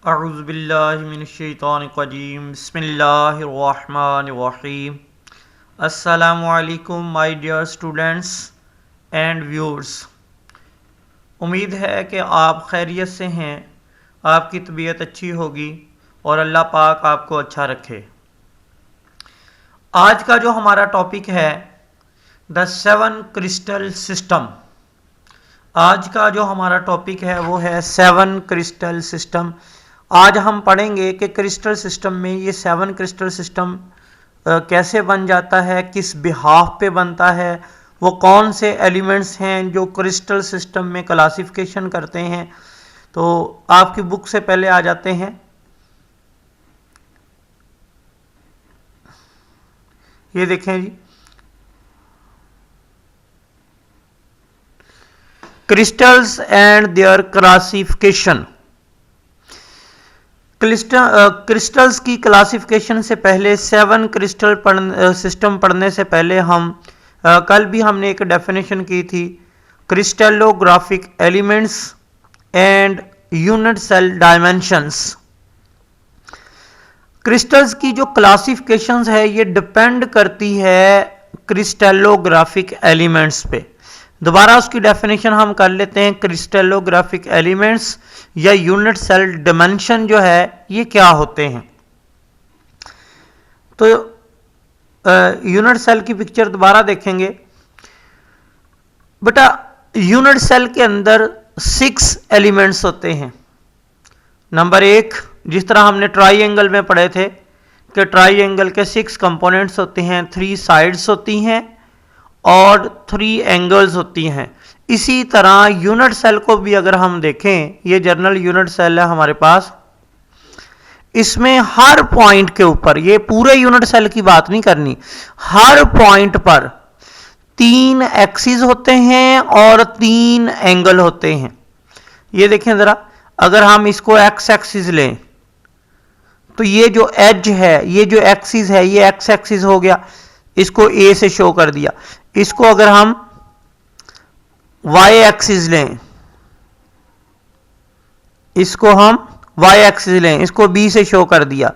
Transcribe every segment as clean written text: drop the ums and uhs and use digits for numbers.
अऊज़ुबिल्लाहिमिनश्शैतानिर्रजीम बिस्मिल्लाहिर्रहमानिर्रहीम। अस्सलामुअलैकुम my dear students and viewers. उम्मीद है कि आप खैरियत से हैं, आपकी तबीयत अच्छी होगी और अल्लाह पाक आपको अच्छा रखे। आज का जो हमारा टॉपिक है द 7 क्रिस्टल सिस्टम। आज का जो हमारा टॉपिक है वो है 7 क्रिस्टल सिस्टम। आज हम पढ़ेंगे कि क्रिस्टल सिस्टम में ये 7 क्रिस्टल सिस्टम कैसे बन जाता है, किस बिहाफ पे बनता है, वो कौन से एलिमेंट्स हैं जो क्रिस्टल सिस्टम में क्लासिफिकेशन करते हैं। तो आपकी बुक से पहले आ जाते हैं। ये देखें जी, crystals and their classification. Crystals की क्लासिफिकेशन से पहले 7 क्रिस्टल सिस्टम पढ़ने से पहले कल भी हमने एक डेफिनेशन की थी, crystallographic elements and unit cell dimensions. Crystals की जो क्लासिफिकेशंस है ये डिपेंड करती है क्रिस्टलोग्राफिक एलिमेंट्स पे। दोबारा उसकी डेफिनेशन हम कर लेते हैं। क्रिस्टलोग्राफिक एलिमेंट्स या यूनिट सेल डायमेंशन जो है ये क्या होते हैं। तो यूनिट सेल की पिक्चर दोबारा देखेंगे। बेटा यूनिट सेल के अंदर 6 एलिमेंट्स होते हैं। नंबर 1, जिस तरह हमने ट्राइंगल में पढ़े थे कि ट्राइंगल के 6 कंपोनेंट्स होते हैं, 3 साइड्स होती हैं और 3 एंगल्स होती हैं। इसी तरह यूनिट सेल को भी अगर हम देखें, ये जनरल यूनिट सेल है हमारे पास, इसमें हर पॉइंट के ऊपर, ये पूरे यूनिट सेल की बात नहीं करनी, हर पॉइंट पर 3 एक्सिस होते हैं और 3 एंगल होते हैं। ये देखें जरा, अगर हम इसको एक्स एक्सिस लें तो ये जो एज है, ये जो एक्सिस है, ये एक्स एक्सिस हो गया, इसको ए से शो कर दिया। इसको अगर हम वाई एक्सिस लें, इसको हम वाई एक्सिस लें, इसको बी से शो कर दिया,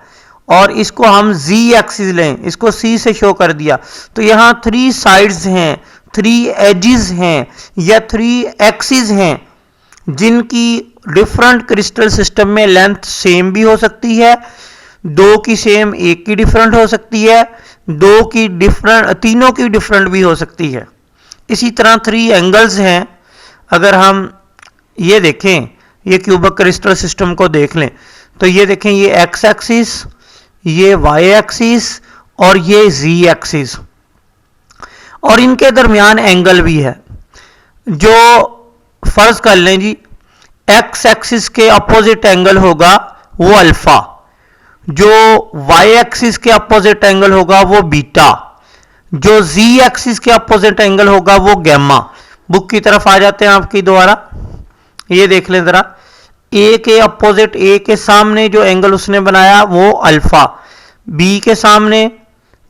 और इसको हम जी एक्सिस लें, इसको सी से शो कर दिया, तो यहां 3 साइड्स हैं, 3 एजिस हैं या 3 एक्सिस हैं जिनकी डिफरेंट क्रिस्टल सिस्टम में लेंथ सेम भी हो सकती है, 2 की सेम, 1 की डिफरेंट हो सकती है, 2 की डिफरेंट, तीनों की डिफरेंट भी हो सकती है। इसी तरह 3 एंगल्स हैं। अगर हम ये देखें, ये क्यूबिक क्रिस्टल सिस्टम को देख लें तो ये देखें, ये एक्स एक्सिस, ये वाई एक्सिस और ये जी एक्सिस, और इनके दरमियान एंगल भी है। जो फर्ज कर लें जी, एक्स एक्सिस के अपोजिट एंगल होगा वो अल्फा, जो वाई एक्सिस के अपोजिट एंगल होगा वो बीटा, जो जी एक्सिस के अपोजिट एंगल होगा वो गैमा। बुक की तरफ आ जाते हैं आपकी दोबारा, ये देख लें जरा, ए के अपोजिट, ए के सामने जो एंगल उसने बनाया वो अल्फा, बी के सामने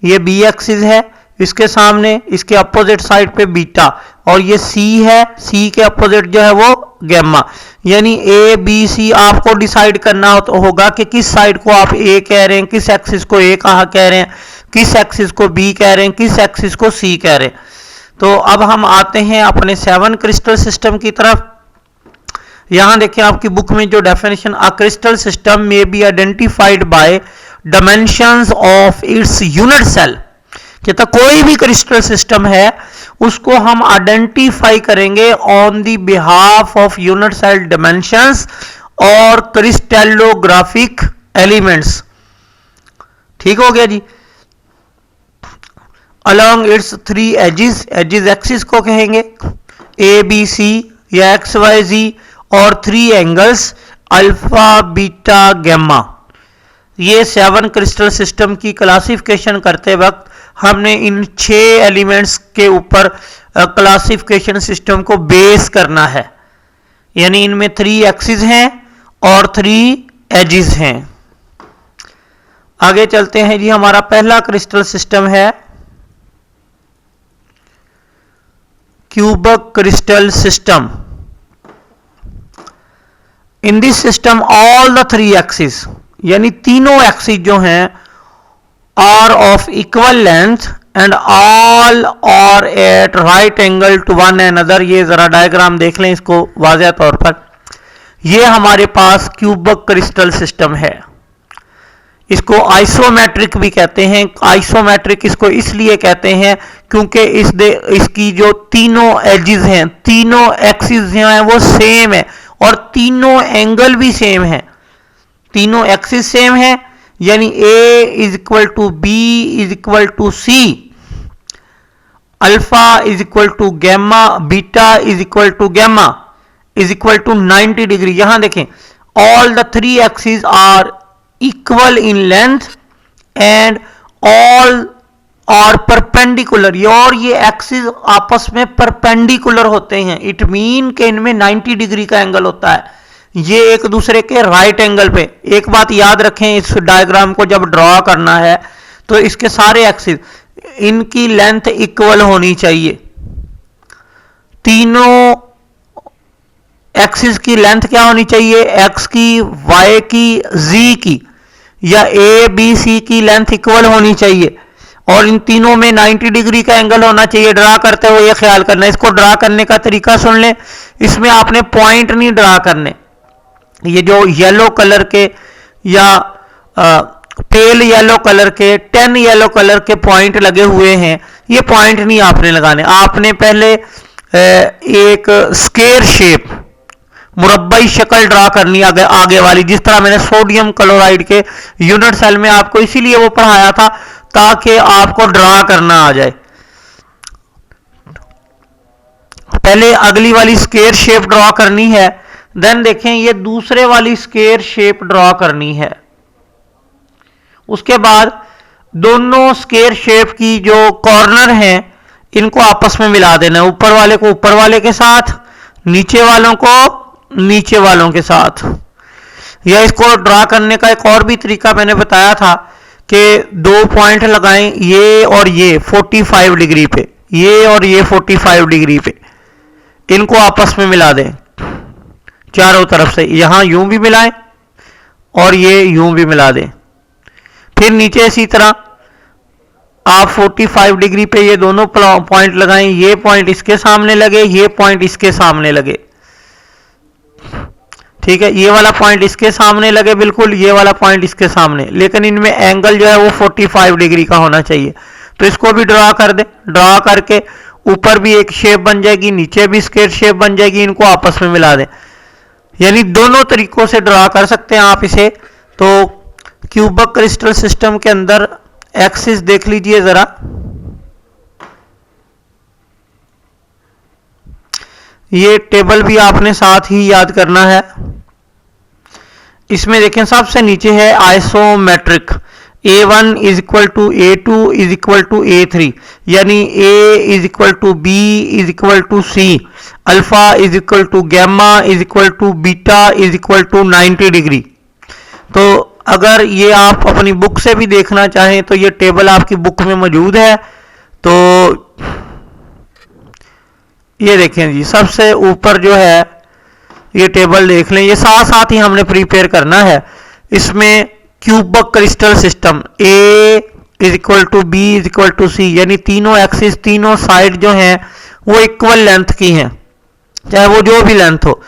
ये बी एक्सिस है, इसके सामने, इसके अपोजिट साइड पे बीटा, और ये सी है, सी के अपोजिट जो है वो गैमा। यानी ए बी सी आपको डिसाइड करना होगा कि किस साइड को आप ए कह रहे हैं, किस एक्सिस को ए कहा कह रहे हैं, किस एक्सिस को बी कह रहे हैं, किस एक्सिस को सी कह रहे हैं। तो अब हम आते हैं अपने 7 क्रिस्टल सिस्टम की तरफ। यहां देखिए आपकी बुक में जो डेफिनेशन, अ क्रिस्टल सिस्टम में be identified by dimensions of its unit cell. कहता कोई भी क्रिस्टल सिस्टम है उसको हम आइडेंटिफाई करेंगे on the behalf of unit cell dimensions और क्रिस्टलोग्राफिक एलिमेंट्स। ठीक हो गया जी। Along its 3 axes, axes axis को कहेंगे, ए बी सी या एक्स वाई जी, और 3 एंगल्स अल्फा बीटा गैमा। ये 7 क्रिस्टल सिस्टम की क्लासिफिकेशन करते वक्त हमने इन 6 एलिमेंट्स के ऊपर क्लासिफिकेशन सिस्टम को बेस करना है। यानी इनमें 3 एक्सिस हैं और 3 एजिस हैं। आगे चलते हैं जी। हमारा पहला क्रिस्टल सिस्टम है cubic crystal system. In this system all the three axis, यानी तीनों एक्सिस जो हैं are of equal length and all are at right angle to one another. ये जरा डायग्राम देख लें इसको वाज़ेह तौर पर। ये हमारे पास क्यूबिक क्रिस्टल सिस्टम है। इसको आइसोमेट्रिक भी कहते हैं। आइसोमेट्रिक इसको इसलिए कहते हैं क्योंकि इसकी जो तीनों एजिस हैं, तीनों एक्सिस हैं, वो सेम है और तीनों एंगल भी सेम है। तीनों एक्सिस सेम है, यानी A is equal to B is equal to C, alpha is equal to gamma, beta is equal to gamma is equal to 90 degree. यहां देखें, all the three axis are equal in length and all are perpendicular, और ये axis आपस में perpendicular होते हैं। It mean कि इनमें 90 डिग्री का एंगल होता है, ये एक दूसरे के राइट एंगल पे। एक बात याद रखें, इस डायग्राम को जब ड्रॉ करना है तो इसके सारे एक्सिस, इनकी लेंथ इक्वल होनी चाहिए। तीनों एक्सिस की लेंथ क्या होनी चाहिए? एक्स की, वाई की, जी की, या ए बी सी की लेंथ इक्वल होनी चाहिए और इन तीनों में 90 डिग्री का एंगल होना चाहिए। ड्रा करते हुए ये ख्याल करना। इसको ड्रा करने का तरीका सुन लें। इसमें आपने पॉइंट नहीं ड्रा करने। ये जो येलो कलर के या पेल येलो कलर के, 10 येलो कलर के पॉइंट लगे हुए हैं, ये पॉइंट नहीं आपने लगाने। आपने पहले एक स्क्वायर शेप, मुरब्बाई शक्ल ड्रा करनी आगे वाली, जिस तरह मैंने सोडियम क्लोराइड के यूनिट सेल में आपको इसीलिए वो पढ़ाया था ताकि आपको ड्रा करना आ जाए। पहले अगली वाली स्क्वायर शेप ड्रॉ करनी है, देन देखें ये दूसरे वाली स्क्वायर शेप ड्रॉ करनी है। उसके बाद दोनों स्क्वायर शेप की जो कॉर्नर हैं इनको आपस में मिला देना है। ऊपर वाले को ऊपर वाले के साथ, नीचे वालों को नीचे वालों के साथ। या इसको ड्रा करने का एक और भी तरीका मैंने बताया था कि दो पॉइंट लगाएं, ये और ये 45 डिग्री पे, ये और ये 45 डिग्री पे, इनको आपस में मिला दें चारों तरफ से। यहां यूं भी मिलाएं और ये यूं भी मिला दें। फिर नीचे इसी तरह आप 45 डिग्री पे ये दोनों पॉइंट लगाएं। ये पॉइंट इसके सामने लगे, ये पॉइंट इसके सामने लगे, ठीक है। ये वाला पॉइंट इसके सामने लगे बिल्कुल, ये वाला पॉइंट इसके सामने, लेकिन इनमें एंगल जो है वो 45 डिग्री का होना चाहिए। तो इसको भी ड्रा कर दें। ड्रा करके ऊपर भी एक शेप बन जाएगी, नीचे भी स्क्वायर शेप बन जाएगी, इनको आपस में मिला दें। यानी दोनों तरीकों से ड्रा कर सकते हैं आप इसे। तो क्यूबिक क्रिस्टल सिस्टम के अंदर एक्सिस देख लीजिए जरा। ये टेबल भी आपने साथ ही याद करना है। इसमें देखें सबसे नीचे है isometric. A1 is equal to A2 is equal to A3, यानी A is equal to B is equal to C, alpha is equal to gamma is equal to beta is equal to 90 degree. तो अगर ये आप अपनी book से भी देखना चाहें तो ये टेबल आपकी बुक में मौजूद है। तो ये देखें जी, सबसे ऊपर जो है ये टेबल देख लें। ये साथ साथ ही हमने प्रिपेयर करना है। इसमें cubic crystal system A is equal to B is equal to C, यानी तीनों एक्सिस, तीनों साइड जो हैं वो इक्वल लेंथ की हैं, चाहे वो जो भी लेंथ हो।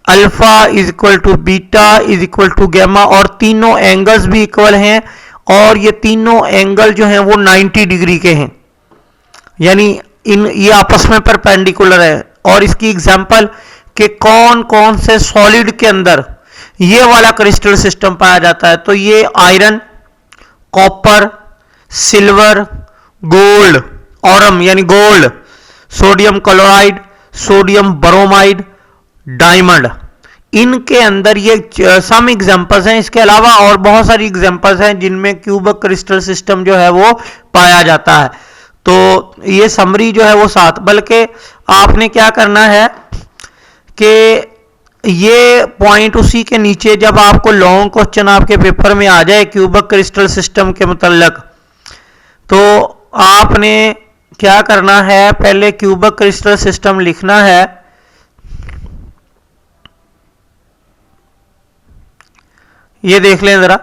Alpha is equal to beta is equal to gamma, और तीनों एंगल्स भी इक्वल हैं और ये तीनों एंगल जो हैं वो 90 डिग्री के हैं, यानी ये आपस में परपेंडिकुलर है। और इसकी एग्जांपल कि कौन कौन से सॉलिड के अंदर ये वाला क्रिस्टल सिस्टम पाया जाता है, तो ये iron, copper, silver, gold, aurum यानी gold, sodium chloride, sodium bromide, diamond, इनके अंदर ये सम एग्जांपल्स हैं। इसके अलावा और बहुत सारी एग्जांपल्स हैं जिनमें क्यूबिक क्रिस्टल सिस्टम जो है वो पाया जाता है। तो ये समरी जो है वो साथ, बल्कि आपने क्या करना है कि ये पॉइंट उसी के नीचे, जब आपको लॉन्ग क्वेश्चन आपके पेपर में आ जाए क्यूबिक क्रिस्टल सिस्टम के मुतल्लक, तो आपने क्या करना है, पहले क्यूबिक क्रिस्टल सिस्टम लिखना है। ये देख लें ज़रा,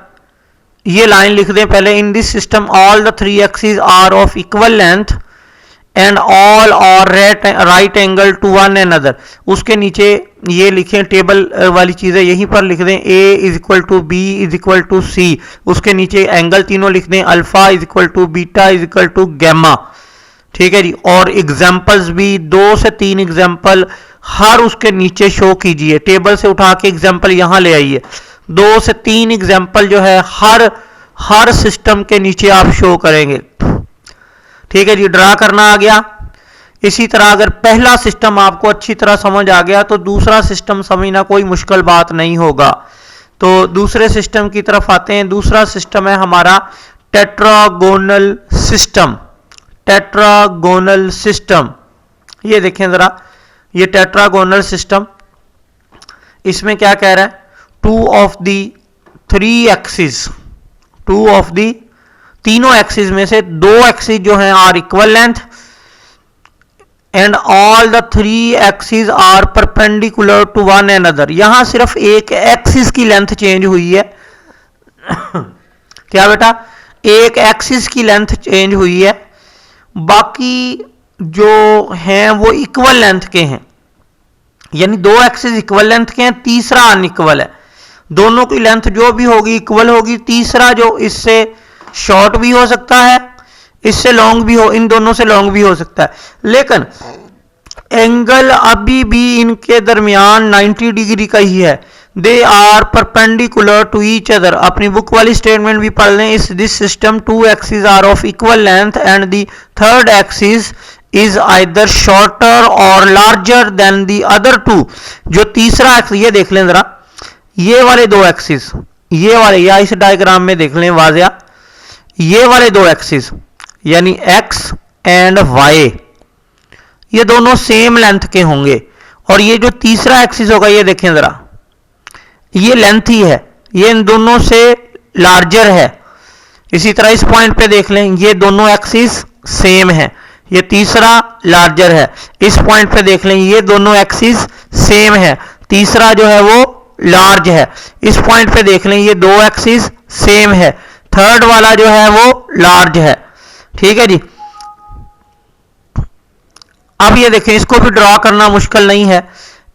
ये लाइन लिख दें पहले, in this system all the 3 axis are of equal length and all are right angle to one another. उसके नीचे ये लिखें, टेबल वाली चीज़ें यहीं पर लिख दें, A is equal to B is equal to C, उसके नीचे एंगल तीनों लिख दें, alpha is equal to beta is equal to gamma. ठीक है जी, और एग्जाम्पल्स भी 2 से 3 एग्जाम्पल हर उसके नीचे शो कीजिए, टेबल से उठा के एग्जाम्पल यहां ले आइए, 2 से 3 एग्जाम्पल जो है हर सिस्टम के नीचे आप शो करेंगे। ठीक है जी, ड्रा करना आ गया। इसी तरह अगर पहला सिस्टम आपको अच्छी तरह समझ आ गया तो दूसरा सिस्टम समझना कोई मुश्किल बात नहीं होगा। तो दूसरे सिस्टम की तरफ आते हैं। दूसरा सिस्टम है हमारा टेट्रागोनल सिस्टम। टेट्रागोनल सिस्टम, ये देखें जरा, ये टेट्रागोनल सिस्टम, इसमें क्या कह रहा है, 2 of the 3 axis, 2 of the तीनों एक्सिस में से 2 एक्सिस जो हैं are equal length and all the 3 axis are perpendicular to one another. यहां सिर्फ एक एक्सिस की लेंथ चेंज हुई है। क्या बेटा, एक एक्सिस की लेंथ चेंज हुई है, बाकी जो हैं वो इक्वल लेंथ के हैं, यानी 2 एक्सिस इक्वल लेंथ के हैं, तीसरा अनइक्वल है। दोनों की लेंथ जो भी होगी इक्वल होगी, तीसरा जो इससे शॉर्ट भी हो सकता है, इससे लॉन्ग भी हो, इन दोनों से लॉन्ग भी हो सकता है, लेकिन एंगल अभी भी इनके दरमियान 90 डिग्री का ही है। They are perpendicular to each other. अपनी बुक वाली स्टेटमेंट भी पढ़ लें, इस this system 2 axis are of equal length and the third axis is either shorter or larger than the other 2। जो तीसरा एक्सिस, ये देख लें जरा, ये वाले 2 एक्सिस, ये वाले, या इस डायग्राम में देख लें वाजिया, ये वाले 2 एक्सिस यानी x एंड y, ये दोनों सेम लेंथ के होंगे, और ये जो तीसरा एक्सिस होगा, ये देखें जरा, ये लेंथ ही है, ये इन दोनों से लार्जर है। इसी तरह इस पॉइंट पे देख लें, ये दोनों एक्सिस सेम है, ये तीसरा लार्जर है। इस पॉइंट पे देख लें, ये दोनों एक्सिस सेम है, तीसरा जो है वो लार्ज है। इस पॉइंट पे देख लें, ये 2 एक्सिस सेम है, थर्ड वाला जो है वो लार्ज है। ठीक है जी, अब ये देखें, इसको भी ड्रॉ करना मुश्किल नहीं है।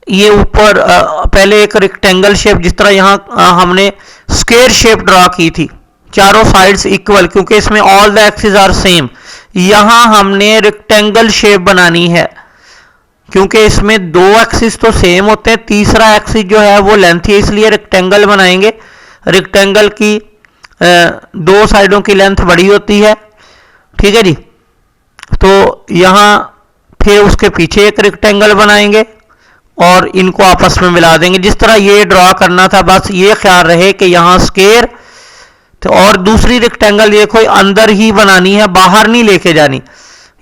ये ऊपर पहले एक रेक्टेंगल शेप, जिस तरह यहां हमने स्क्वायर शेप ड्रॉ की थी, चारों साइड्स इक्वल, क्योंकि इसमें all the axis are same. यहां हमने रेक्टेंगल शेप बनानी है, क्योंकि इसमें 2 एक्सिस तो सेम होते हैं, तीसरा एक्सिस जो है वो लेंथ है, इसलिए रेक्टेंगल बनाएंगे। रेक्टेंगल की 2 साइडों की लेंथ बड़ी होती है। ठीक है जी, तो यहां फिर उसके पीछे एक रेक्टेंगल बनाएंगे और इनको आपस में मिला देंगे, जिस तरह ये ड्रॉ करना था। बस ये ख्याल रहे कि यहां स्क्वायर, तो और दूसरी रेक्टेंगल देखो अंदर ही बनानी है, बाहर नहीं लेके जानी।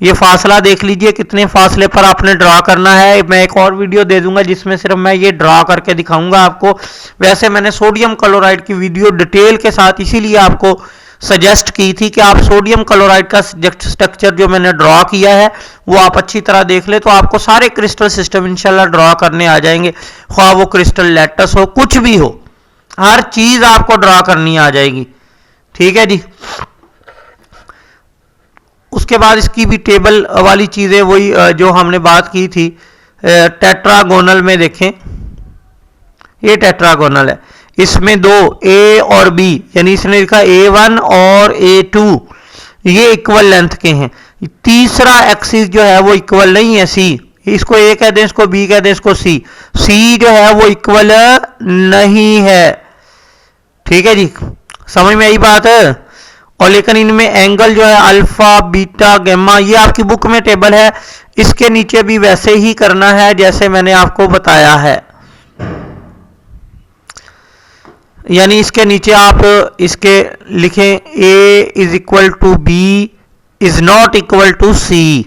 ये फासला देख लीजिए कितने फासले पर आपने ड्रॉ करना है। मैं एक और वीडियो दे दूंगा जिसमें सिर्फ मैं ये ड्रॉ करके दिखाऊंगा आपको। वैसे मैंने सोडियम क्लोराइड की वीडियो डिटेल के साथ इसीलिए आपको सजेस्ट की थी कि आप सोडियम क्लोराइड का स्ट्रक्चर जो मैंने ड्रॉ किया है वो आप अच्छी तरह देख ले, तो आपको सारे क्रिस्टल सिस्टम इंशाल्लाह ड्रॉ करने आ जाएंगे। ख्वाह वो क्रिस्टल लैटस हो, कुछ भी हो, हर चीज आपको ड्रॉ करनी आ जाएगी। ठीक है जी, उसके बाद इसकी भी टेबल वाली चीजें वही जो हमने बात की थी टेट्रागोनल में। देखें, ये टेट्रागोनल है, इसमें 2 ए और बी, यानी इसने लिखा A1 और A2, ये इक्वल लेंथ के हैं। तीसरा एक्सिस जो है वो इक्वल नहीं है, सी, इसको ए कह दें, इसको बी कह दें, इसको सी, सी जो है वो इक्वल नहीं है। ठीक है जी, समझ में आई बात है। और लेकिन इनमें एंगल जो है अल्फा बीटा गैमा, ये आपकी बुक में टेबल है, इसके नीचे भी वैसे ही करना है जैसे मैंने आपको बताया है। यानी इसके नीचे आप इसके लिखें A is equal to B is not equal to C,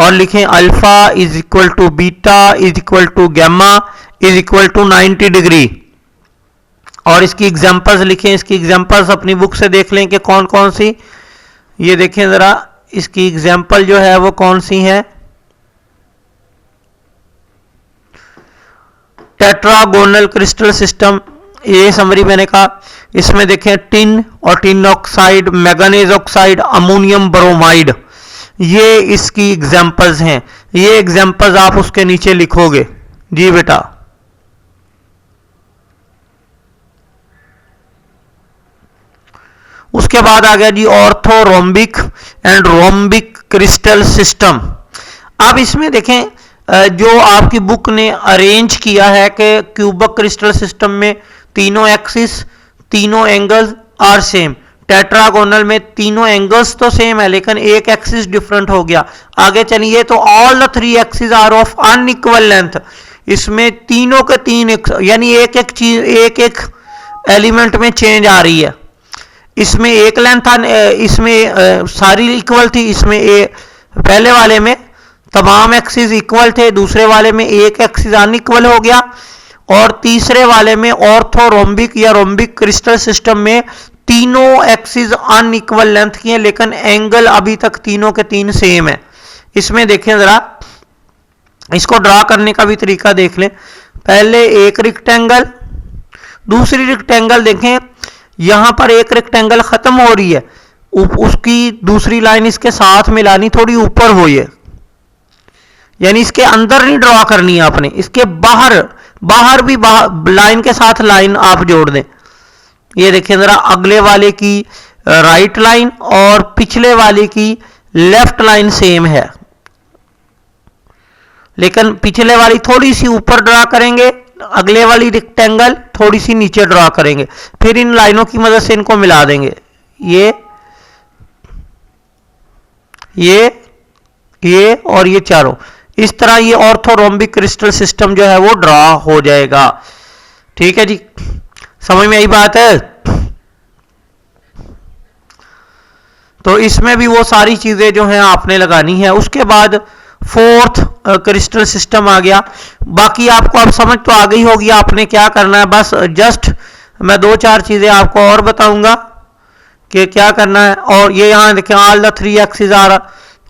और लिखें alpha is equal to beta is equal to gamma is equal to 90 degree. और इसकी एग्जांपल्स लिखें, इसकी एग्जांपल्स अपनी बुक से देख लें कि कौन कौन सी। ये देखें जरा, इसकी एग्जांपल जो है वो कौन सी है। टेट्रागोनल क्रिस्टल सिस्टम ये समरी मैंने कहा। इसमें देखें टिन और tin oxide, manganese oxide, ammonium bromide, ये इसकी एग्जांपल्स हैं। ये एग्जांपल्स आप उसके नीचे लिखोगे जी बेटा। उसके बाद आ गया जी orthorhombic and rhombic crystal system. अब इसमें देखें जो आपकी बुक ने अरेंज किया है कि क्यूबिक क्रिस्टल सिस्टम में तीनों एक्सिस, तीनों एंगल्स आर सेम। टेट्रागोनल में तीनों एंगल्स तो सेम है लेकिन एक एक्सिस डिफरेंट हो गया। आगे चलिए तो all the 3 axis are of unequal length. इसमें तीनों के तीन यानी एक एक चीज, एक एक एलिमेंट में चेंज आ रही है। इसमें एक लेंथ था, इसमें सारी इक्वल थी। इसमें पहले वाले में तमाम एक्सिस इक्वल थे, दूसरे वाले में एक एक्सिस अनइक्वल हो गया, और तीसरे वाले में ऑर्थोरोम्बिक या रोम्बिक क्रिस्टल सिस्टम में तीनों एक्सिस अनइक्वल लेंथ की हैं लेकिन एंगल अभी तक तीनों के तीन सेम है। इसमें देखें जरा, इसको ड्रा करने का भी तरीका देख लें। पहले एक रेक्टेंगल, दूसरी रेक्टेंगल देखें, यहां पर एक रेक्टेंगल खत्म हो रही है, उसकी दूसरी लाइन इसके साथ मिलानी, थोड़ी ऊपर हो, ये यानी इसके अंदर नहीं ड्रॉ करनी है आपने, इसके बाहर भी लाइन के साथ लाइन आप जोड़ दें। ये देखिए जरा, अगले वाले की राइट लाइन और पिछले वाले की लेफ्ट लाइन सेम है लेकिन पिछले वाली थोड़ी सी ऊपर ड्रा करेंगे, अगले वाली रेक्टेंगल थोड़ी सी नीचे ड्रा करेंगे, फिर इन लाइनों की मदद से इनको मिला देंगे। ये और ये चारों, इस तरह ये ऑर्थोरोम्बिक क्रिस्टल सिस्टम जो है वो ड्रा हो जाएगा। ठीक है जी, समझ में आई बात है। तो इसमें भी वो सारी चीजें जो हैं आपने लगानी है। उसके बाद फोर्थ क्रिस्टल सिस्टम आ गया। बाकी आपको अब समझ तो आ गई होगी आपने क्या करना है। बस जस्ट मैं 2-4 चीजें आपको और बताऊंगा कि क्या करना है। और ये यहां देखें, all the 3 axis are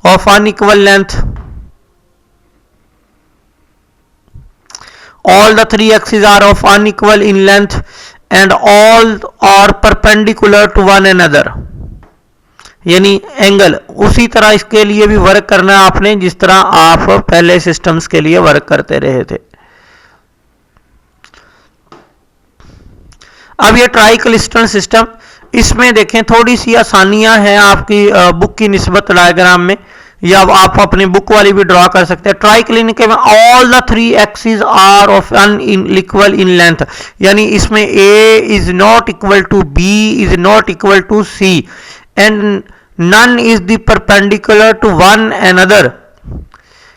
of unequal length, all the 3 axes are of unequal in length and all are perpendicular to one another, यानी एंगल उसी तरह इसके लिए भी वर्क करना है आपने जिस तरह आप पहले सिस्टम्स के लिए वर्क करते रहे थे। अब ये ट्राइक्लिस्टल सिस्टम, इसमें देखें थोड़ी सी आसानियां हैं आपकी बुक की निस्बत डायग्राम में, या आप अपनी बुक वाली भी ड्रॉ कर सकते हैं। ट्राइक्लिनिक में all the 3 axis are of unequal in length, यानी इसमें A is not equal to B is not equal to C and none is the perpendicular to one another.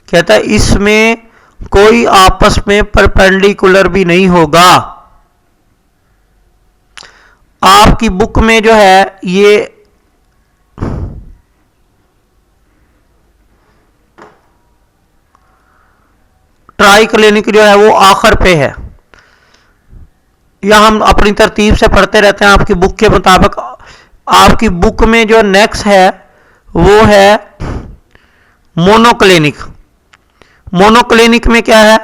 कहता है इसमें कोई आपस में परपेंडिकुलर भी नहीं होगा। आपकी बुक में जो है ये ट्राइक्लिनिक जो है वो आखिर पे है, या हम अपनी तरतीब से पढ़ते रहते हैं आपकी बुक के मुताबिक। आपकी बुक में जो नेक्स्ट है वो है मोनोक्लिनिक। मोनोक्लिनिक में क्या है,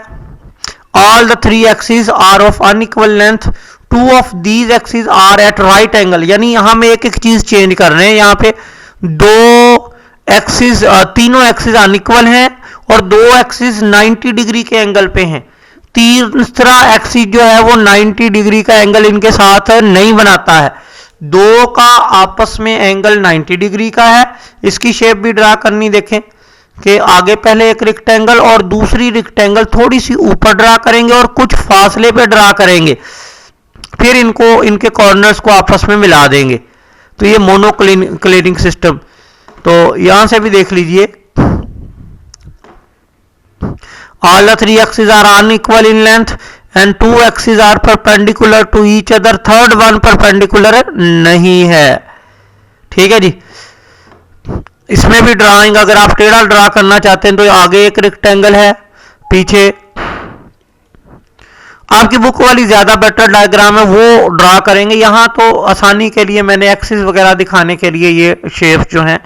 all the 3 axis are of unequal length, 2 of these axis are at right angle, यानी हम एक एक चीज चेंज कर रहे हैं। यहाँ पे 2 एक्सिस, तीनों एक्सिस अनइक्वल हैं और 2 एक्सिस 90 डिग्री के एंगल पे हैं। तीसरा एक्सिस जो है वो 90 डिग्री का एंगल इनके साथ नहीं बनाता है। 2 का आपस में एंगल 90 डिग्री का है। इसकी शेप भी ड्रा करनी, देखें कि आगे पहले एक रेक्टेंगल और दूसरी रेक्टेंगल थोड़ी सी ऊपर ड्रा करेंगे और कुछ फासले पे ड्रा करेंगे, फिर इनको इनके कॉर्नर्स को आपस में मिला देंगे। तो ये मोनोक्लिनिक सिस्टम। तो यहां से भी देख लीजिए, all the 3 axes are unequal in length and 2 axes are perpendicular to each other, third one perpendicular नहीं है। ठीक है जी, इसमें भी ड्राइंग अगर आप टेढ़ा ड्रा करना चाहते हैं तो आगे एक रेक्टेंगल है, पीछे आपकी बुक वाली ज्यादा बेटर डायग्राम है वो ड्रा करेंगे। यहां तो आसानी के लिए मैंने एक्सिस वगैरह दिखाने के लिए ये शेप जो हैं।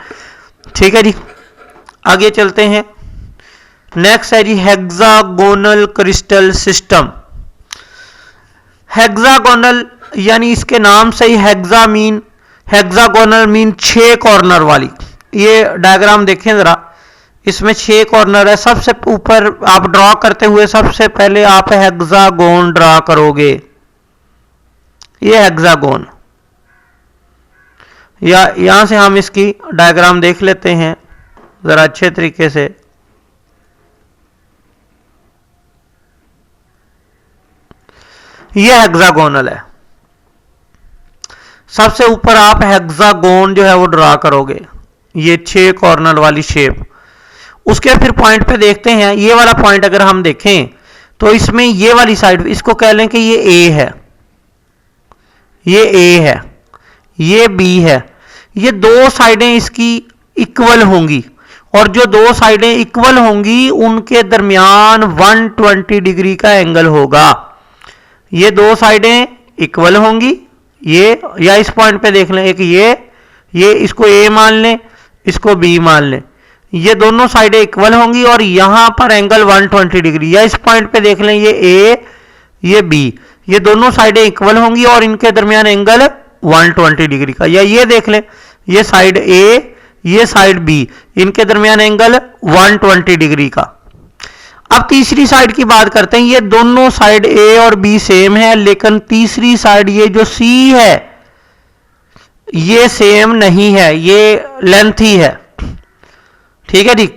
ठीक है जी, आगे चलते हैं। नेक्स्ट है जी हेक्सागोनल क्रिस्टल सिस्टम। हेक्सागोनल यानी इसके नाम से ही हेक्सागोनल मीन 6 कॉर्नर वाली। ये डायग्राम देखें जरा, इसमें 6 कॉर्नर है। सबसे ऊपर आप ड्रॉ करते हुए सबसे पहले आप हेक्सागोन ड्रॉ करोगे, ये हेक्सागोन। या यहां से हम इसकी डायग्राम देख लेते हैं जरा अच्छे तरीके से। ये हेक्सागोनल है। सबसे ऊपर आप हेक्सागोन जो है वो ड्रॉ करोगे, ये 6 कॉर्नर वाली शेप। उसके फिर पॉइंट पे देखते हैं, ये वाला पॉइंट अगर हम देखें तो इसमें ये वाली साइड, इसको कह लें कि ये ए है, ये ए है, ये बी है। ये दो साइडें इसकी इक्वल होंगी, और जो दो साइडें इक्वल होंगी उनके दरमियान 120 डिग्री का एंगल होगा। ये दो साइडें इक्वल होंगी, ये या इस पॉइंट पे देख लें, एक ये इसको ए मान लें, इसको बी मान लें। ये दोनों साइडें इक्वल होंगी और यहां पर एंगल 120 डिग्री, या इस पॉइंट पे देख लें, ये ए ये बी, ये दोनों साइडें इक्वल होंगी और इनके दरमियान एंगल 120 डिग्री का। या ये देख लें, ये साइड ए ये साइड बी, इनके दरमियान एंगल 120 डिग्री का। अब तीसरी साइड की बात करते हैं। ये दोनों साइड ए और बी सेम है, लेकिन तीसरी साइड ये जो सी है ये सेम नहीं है, ये लेंथ ही है। ठीक है जी,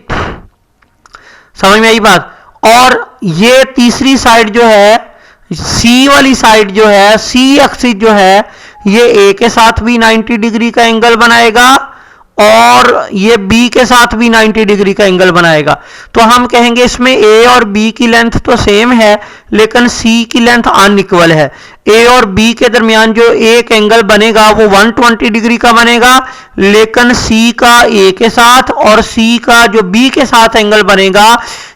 समझ में आई बात। और ये तीसरी साइड जो है, सी वाली साइड जो है, सी एक्सिस जो है, ये ए के साथ भी 90 डिग्री का एंगल बनाएगा और ये बी के साथ भी 90 डिग्री का एंगल बनाएगा। तो हम कहेंगे इसमें ए और बी की लेंथ तो सेम है, लेकिन सी की लेंथ अनइक्वल है। ए और बी के दरमियान जो एक एंगल बनेगा वो 120 डिग्री का बनेगा, लेकिन सी का ए के साथ और सी का जो बी के साथ एंगल बनेगा,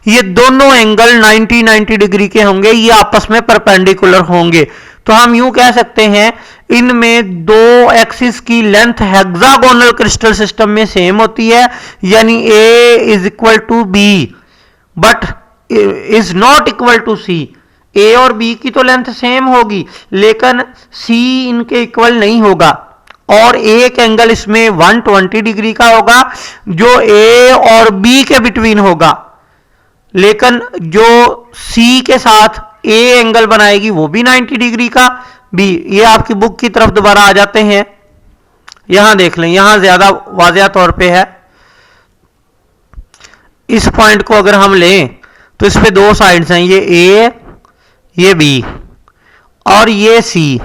ये दोनों एंगल 90 डिग्री के होंगे, ये आपस में परपेंडिकुलर होंगे। तो हम यूं कह सकते हैं इनमें दो एक्सिस की लेंथ हेक्सागोनल क्रिस्टल सिस्टम में सेम होती है, यानी A is equal to B but is not equal to C. A और बी की तो लेंथ सेम होगी, लेकिन सी इनके इक्वल नहीं होगा, और एक एंगल इसमें 120 डिग्री का होगा जो ए और बी के बिटवीन होगा, लेकिन जो सी के साथ ए एंगल बनाएगी वो भी 90 डिग्री का बी। ये आपकी बुक की तरफ दोबारा आ जाते हैं, यहां देख लें, यहां ज्यादा वाज़ेह तौर पे है। इस पॉइंट को अगर हम लें तो इस पे दो साइड्स हैं, ये ए ये बी और ये सी।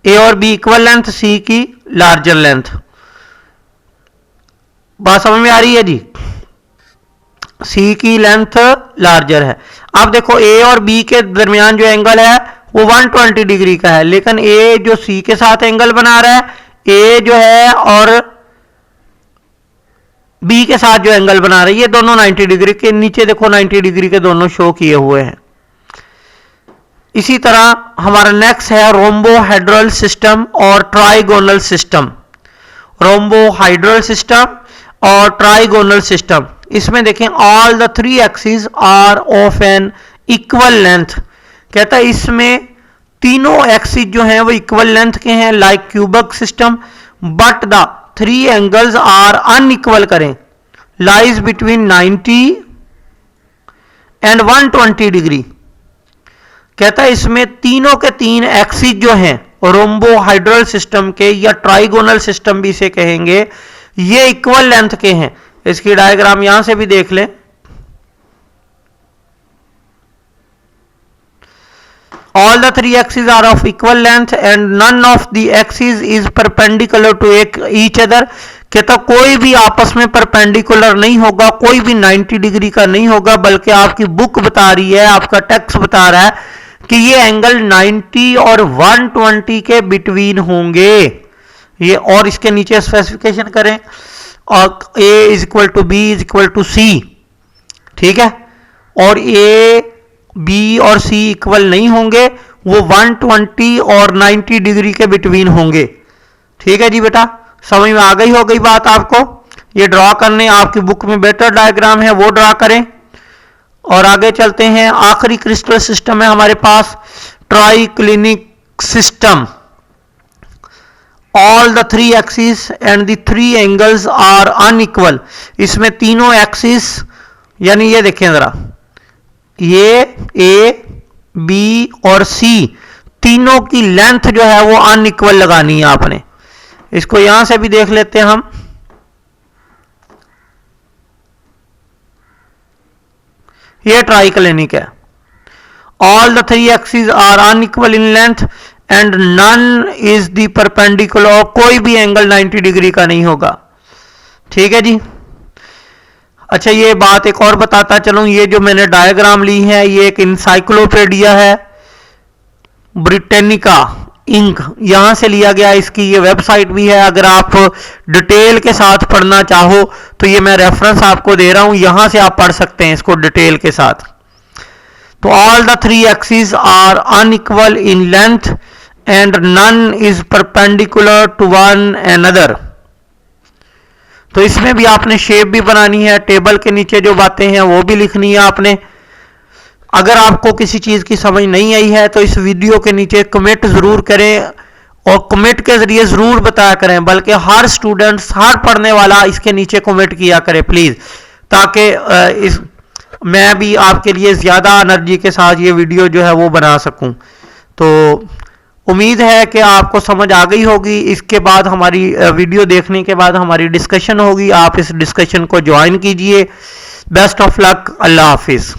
ए और बी इक्वल लेंथ, सी की लार्जर लेंथ। बात समझ में आ रही है जी? सी की लेंथ लार्जर है। अब देखो ए और बी के दरमियान जो एंगल है वो 120 डिग्री का है, लेकिन ए जो सी के साथ एंगल बना रहा है, ए जो है और बी के साथ जो एंगल बना रहा है, ये दोनों 90 डिग्री के, नीचे देखो 90 डिग्री के दोनों शो किए हुए हैं। इसी तरह हमारा नेक्स्ट है रोम्बोहेड्रल सिस्टम और ट्राइगोनल सिस्टम। रोम्बोहेड्रल सिस्टम और ट्राइगोनल सिस्टम, इसमें देखें all the 3 axis are of an equal length. कहता है इसमें तीनों एक्सिस जो हैं वो इक्वल लेंथ के हैं, like cubic system, but the 3 angles are unequal करें, लाइज बिटवीन 90 एंड 120 डिग्री। कहता है इसमें तीनों के तीन एक्सिस जो हैं रोम्बोहेड्रल सिस्टम के, या ट्राइगोनल सिस्टम भी इसे कहेंगे, ये इक्वल लेंथ के हैं। इसकी डायग्राम यहां से भी देख लें। All the 3 axes are of equal length and none of the axes is perpendicular to each other। कहता कोई भी आपस में परपेंडिकुलर नहीं होगा, कोई भी 90 डिग्री का नहीं होगा, बल्कि आपकी बुक बता रही है, आपका टेक्स्ट बता रहा है कि ये एंगल 90 और 120 के बिटवीन होंगे ये। और इसके नीचे स्पेसिफिकेशन करें, और A is equal to B is equal to C, ठीक है। और A बी और सी इक्वल नहीं होंगे, वो 120 और 90 डिग्री के बिटवीन होंगे। ठीक है जी बेटा, समझ में आ गई हो गई बात आपको। ये ड्रॉ करने आपकी बुक में बेटर डायग्राम है, वो ड्रॉ करें। और आगे चलते हैं, आखिरी क्रिस्टल सिस्टम है हमारे पास triclinic system. All the three axes and the three angles are unequal. इसमें तीनों एक्सिस यानी ये देखें जरा, ये ए बी और सी तीनों की लेंथ जो है वो अनइक्वल लगानी है आपने। इसको यहां से भी देख लेते हैं हम। ये ट्राइक्लिनिक है। All the three axis are unequal in length and none is the perpendicular, और कोई भी एंगल 90 डिग्री का नहीं होगा। ठीक है जी। अच्छा, ये बात एक और बताता चलूं, ये जो मैंने डायग्राम ली है ये एक इंसाइक्लोपीडिया है, ब्रिटेनिका इंक, यहां से लिया गया। इसकी ये वेबसाइट भी है, अगर आप डिटेल के साथ पढ़ना चाहो तो ये मैं रेफरेंस आपको दे रहा हूं, यहां से आप पढ़ सकते हैं इसको डिटेल के साथ। तो all the three axis are unequal in length and none is perpendicular to one another. तो इसमें भी आपने शेप भी बनानी है, टेबल के नीचे जो बातें हैं वो भी लिखनी है आपने। अगर आपको किसी चीज की समझ नहीं आई है तो इस वीडियो के नीचे कमेंट जरूर करें और कमेंट के जरिए जरूर बताया करें, बल्कि हर स्टूडेंट, हर पढ़ने वाला इसके नीचे कमेंट किया करे प्लीज, ताकि मैं भी आपके लिए ज्यादा एनर्जी के साथ ये वीडियो जो है वो बना सकूं। तो उम्मीद है कि आपको समझ आ गई होगी। इसके बाद हमारी वीडियो देखने के बाद हमारी डिस्कशन होगी, आप इस डिस्कशन को ज्वाइन कीजिए। Best of luck, Allah Hafiz.